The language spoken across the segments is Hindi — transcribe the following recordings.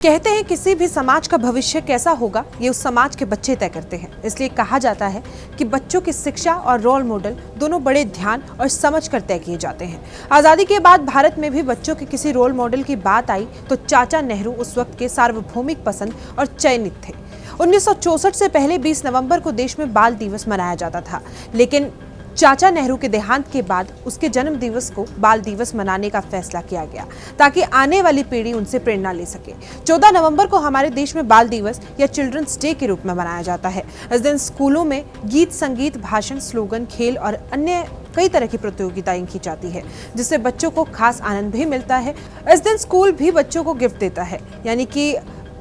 कहते हैं किसी भी समाज का भविष्य कैसा होगा ये उस समाज के बच्चे तय करते हैं। इसलिए कहा जाता है कि बच्चों की शिक्षा और रोल मॉडल दोनों बड़े ध्यान और समझ कर तय किए जाते हैं। आज़ादी के बाद भारत में भी बच्चों के किसी रोल मॉडल की बात आई तो चाचा नेहरू उस वक्त के सार्वभौमिक पसंद और चयनित थे। 1964 से पहले 20 नवंबर को देश में बाल दिवस मनाया जाता था, लेकिन चाचा नेहरू के देहांत के बाद उसके जन्म दिवस को बाल दिवस मनाने का फैसला किया गया ताकि आने वाली पीढ़ी उनसे प्रेरणा ले सके। 14 नवंबर को हमारे देश में बाल दिवस या चिल्ड्रंस डे के रूप में मनाया जाता है। इस दिन स्कूलों में गीत, संगीत, भाषण, स्लोगन, खेल और अन्य कई तरह की प्रतियोगिताएं की जाती है, जिससे बच्चों को खास आनंद भी मिलता है। इस दिन स्कूल भी बच्चों को गिफ्ट देता है, यानी कि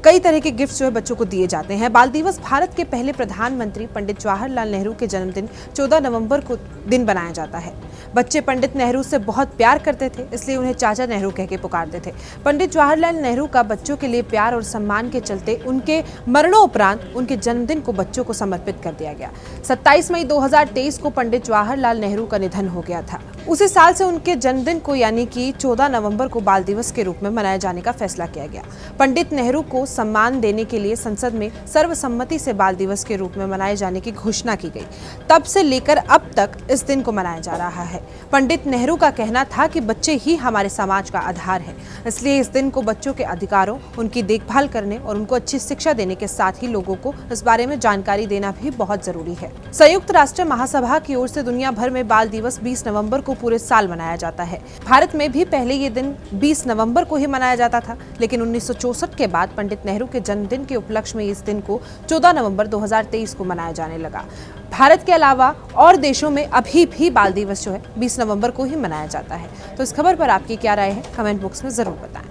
कई तरह के गिफ्ट जो है बच्चों को दिए जाते हैं। बाल दिवस भारत के पहले प्रधानमंत्री पंडित जवाहरलाल नेहरू के जन्मदिन 14 नवंबर को दिन बनाया जाता है। बच्चे पंडित नेहरू से बहुत प्यार करते थे, इसलिए उन्हें चाचा नेहरू कह के पुकारते थे। पंडित जवाहरलाल नेहरू का बच्चों के लिए प्यार और सम्मान के चलते उनके मरणोपरांत उनके जन्मदिन को बच्चों को समर्पित कर दिया गया। 27 मई 2023 को पंडित जवाहरलाल नेहरू का निधन हो गया था। उसी साल से उनके जन्मदिन को यानी कि 14 नवंबर को बाल दिवस के रूप में मनाए जाने का फैसला किया गया। पंडित नेहरू को सम्मान देने के लिए संसद में सर्वसम्मति से बाल दिवस के रूप में मनाए जाने की घोषणा की गई। तब से लेकर अब तक इस दिन को मनाया जा रहा है। पंडित नेहरू का कहना था कि बच्चे ही हमारे समाज का आधार है, इसलिए इस दिन को बच्चों के अधिकारों, उनकी देखभाल करने और उनको अच्छी शिक्षा देने के साथ ही लोगों को इस बारे में जानकारी देना भी बहुत जरूरी है। संयुक्त राष्ट्र महासभा की ओर से दुनिया भर में बाल दिवस 20 नवंबर को पूरे साल मनाया जाता है। भारत में भी पहले ये दिन 20 नवंबर को ही मनाया जाता था, लेकिन 1964 के बाद पंडित नेहरू के जन्मदिन के उपलक्ष्य में इस दिन को 14 नवंबर 2023 को मनाया जाने लगा। भारत के अलावा और देशों में अभी भी बाल दिवस जो है 20 नवंबर को ही मनाया जाता है। तो इस खबर पर आपकी क्या राय है, कमेंट बॉक्स में जरूर बताएं।